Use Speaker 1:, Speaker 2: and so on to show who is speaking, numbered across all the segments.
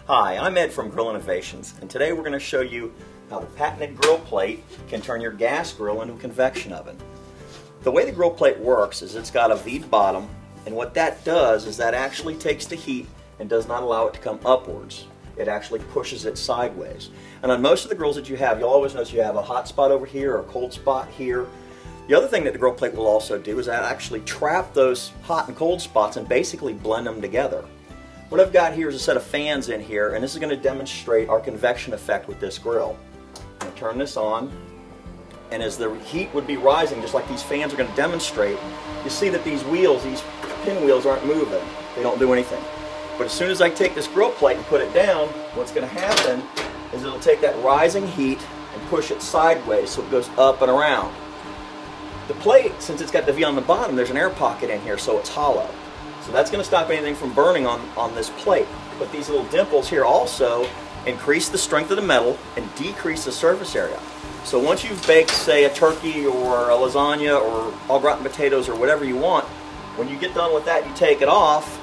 Speaker 1: Hi, I'm Ed from Grill Innovations, and today we're going to show you how the patented grill plate can turn your gas grill into a convection oven. The way the grill plate works is it's got a V bottom, and what that does is that actually takes the heat and does not allow it to come upwards. It actually pushes it sideways. And on most of the grills that you have, you'll always notice you have a hot spot over here or a cold spot here. The other thing that the grill plate will also do is actually trap those hot and cold spots and basically blend them together. What I've got here is a set of fans in here, and this is going to demonstrate our convection effect with this grill. I'm going to turn this on, and as the heat would be rising, just like these fans are going to demonstrate, you see that these wheels, these pinwheels, aren't moving. They don't do anything. But as soon as I take this grill plate and put it down, what's going to happen is it'll take that rising heat and push it sideways so it goes up and around. The plate, since it's got the V on the bottom, there's an air pocket in here, so it's hollow. So that's going to stop anything from burning on this plate. But these little dimples here also increase the strength of the metal and decrease the surface area. So once you've baked, say, a turkey or a lasagna or au gratin potatoes or whatever you want, when you get done with that, you take it off,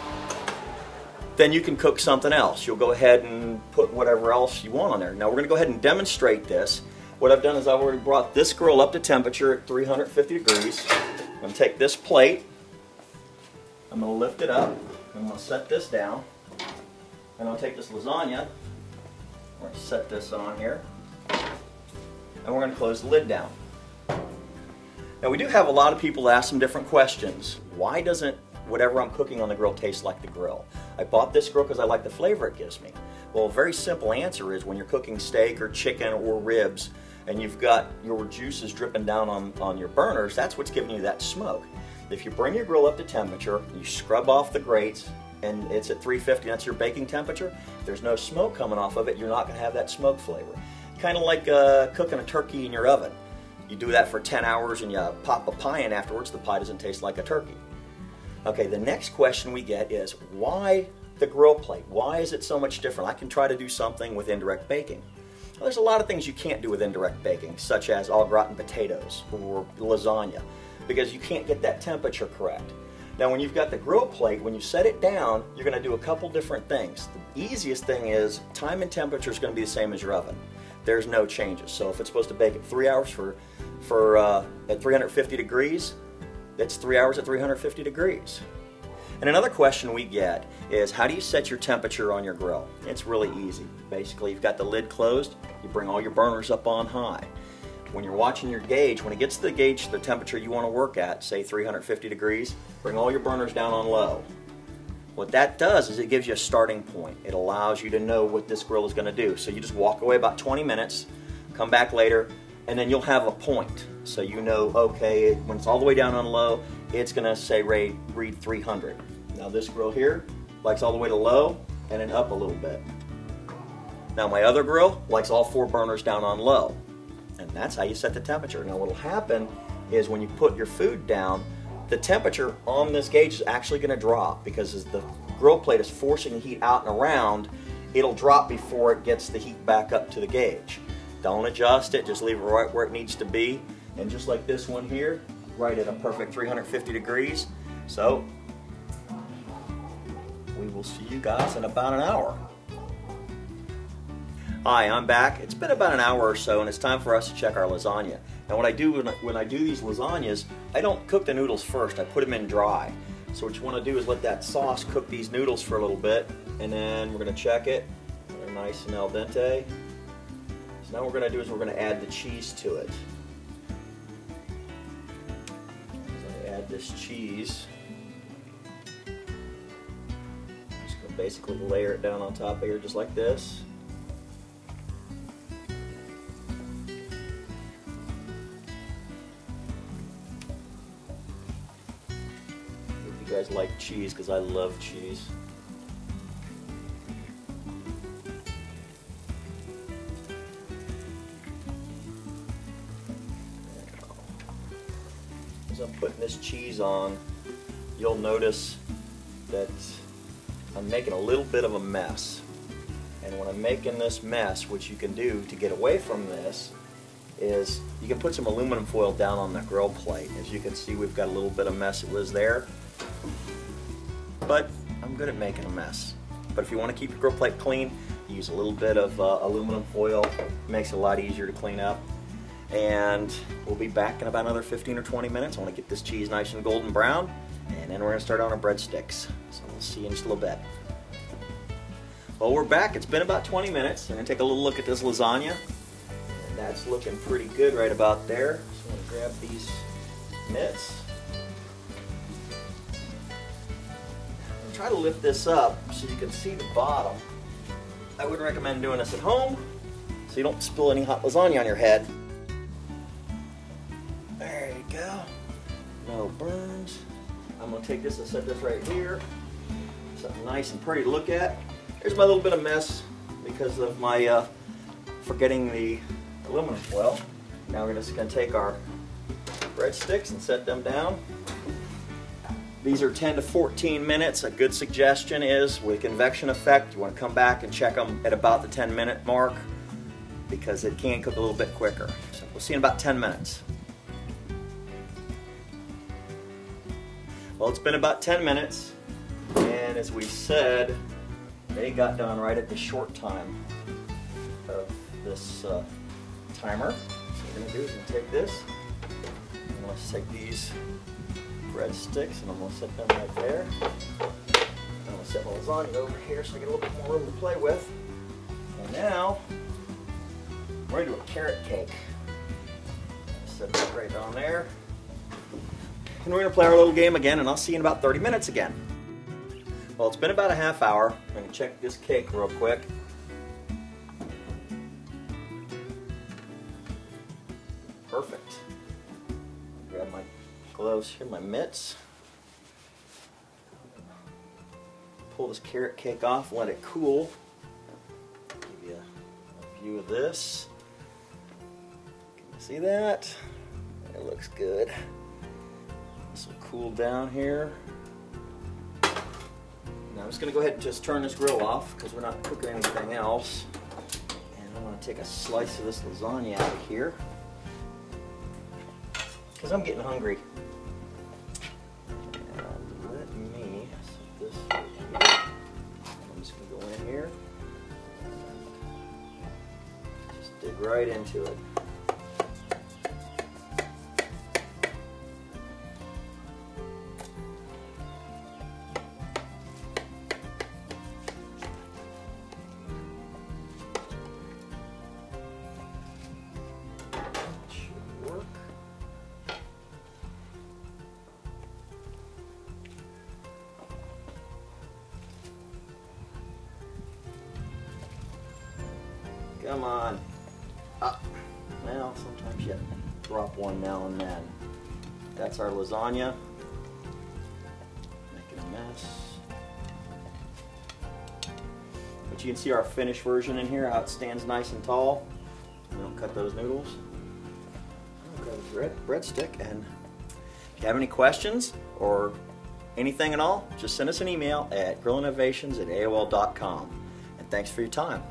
Speaker 1: then you can cook something else. You'll go ahead and put whatever else you want on there. Now we're going to go ahead and demonstrate this. What I've done is I've already brought this grill up to temperature at 350 degrees. I'm going to take this plate, I'm going to lift it up, I'm going to set this down, and I'll take this lasagna, we're going to set this on here, and we're going to close the lid down. Now we do have a lot of people ask some different questions. Why doesn't whatever I'm cooking on the grill taste like the grill? I bought this grill because I like the flavor it gives me. Well, a very simple answer is when you're cooking steak or chicken or ribs and you've got your juices dripping down on your burners, that's what's giving you that smoke. If you bring your grill up to temperature, you scrub off the grates, and it's at 350, that's your baking temperature, there's no smoke coming off of it, you're not going to have that smoke flavor. Kind of like cooking a turkey in your oven. You do that for 10 hours and you pop a pie in afterwards, the pie doesn't taste like a turkey. Okay, the next question we get is, why the grill plate? Why is it so much different? I can try to do something with indirect baking. Well, there's a lot of things you can't do with indirect baking, such as au gratin potatoes or lasagna, because you can't get that temperature correct. Now when you've got the grill plate, when you set it down, you're going to do a couple different things. The easiest thing is time and temperature is going to be the same as your oven. There's no changes. So if it's supposed to bake at 3 hours at 350 degrees, that's 3 hours at 350 degrees. And another question we get is, how do you set your temperature on your grill? It's really easy. Basically, you've got the lid closed, you bring all your burners up on high. When you're watching your gauge, when it gets to the gauge, the temperature you want to work at, say 350 degrees, bring all your burners down on low. What that does is it gives you a starting point. It allows you to know what this grill is going to do. So you just walk away about 20 minutes, come back later, and then you'll have a point. So you know, okay, when it's all the way down on low, it's going to say read 300. Now this grill here likes all the way to low and then up a little bit. Now my other grill likes all 4 burners down on low. And that's how you set the temperature. Now what will happen is when you put your food down, the temperature on this gauge is actually going to drop, because as the grill plate is forcing the heat out and around, it'll drop before it gets the heat back up to the gauge. Don't adjust it, just leave it right where it needs to be. And just like this one here, right at a perfect 350 degrees. So we will see you guys in about an hour. Hi, I'm back. It's been about an hour or so, and it's time for us to check our lasagna. Now what I do when I do these lasagnas, I don't cook the noodles first, I put them in dry. So what you want to do is let that sauce cook these noodles for a little bit, and then we're going to check it. They're nice and al dente. So now what we're going to do is we're going to add the cheese to it. So I add this cheese. Just going to basically layer it down on top of here just like this. You guys like cheese, because I love cheese. As I'm putting this cheese on, you'll notice that I'm making a little bit of a mess. And when I'm making this mess, what you can do to get away from this is you can put some aluminum foil down on the grill plate. As you can see, we've got a little bit of mess that was there. But I'm good at making a mess. But if you want to keep your grill plate clean, Use a little bit of aluminum foil, makes it a lot easier to clean up. And we'll be back in about another 15 or 20 minutes. I want to get this cheese nice and golden brown, and then we're going to start on our breadsticks. So we'll see you in just a little bit. Well, we're back. It's been about 20 minutes. I'm going to take a little look at this lasagna. And that's looking pretty good right about there. So I'm going to grab these mitts. And try to lift this up so you can see the bottom. I wouldn't recommend doing this at home so you don't spill any hot lasagna on your head. There you go. No burns. I'm going to take this and set this right here. Something nice and pretty to look at. Here's my little bit of mess because of my forgetting the aluminum foil. Now we're just going to take our breadsticks and set them down. These are 10 to 14 minutes. A good suggestion is with convection effect, you want to come back and check them at about the 10-minute mark because it can cook a little bit quicker. So we'll see in about 10 minutes. Well, it's been about 10 minutes, and as we said, they got done right at the short time of this timer. So what we're going to do is we're going to take this, and let's take these breadsticks, and I'm going to set them right there. I'm going to set my lasagna over here so I get a little bit more room to play with. And now, we're going to do a carrot cake. Set that right on there. And we're going to play our little game again, and I'll see you in about 30 minutes again. Well, it's been about a half hour. I'm going to check this cake real quick. Perfect. Grab my gloves here, my mitts. Pull this carrot cake off, let it cool. Give you a view of this. Can you see that? It looks good. This will cool down here. Now I'm just going to go ahead and just turn this grill off because we're not cooking anything else. And I'm going to take a slice of this lasagna out of here because I'm getting hungry. And let me set this right here. I'm just going to go in here. Just dig right into it. Come on. Up. Well, sometimes you drop one now and then. That's our lasagna. Making a mess. But you can see our finished version in here, how it stands nice and tall. We don't cut those noodles. I'll grab a breadstick, and if you have any questions or anything at all, just send us an email at grillinnovations@aol.com. And thanks for your time.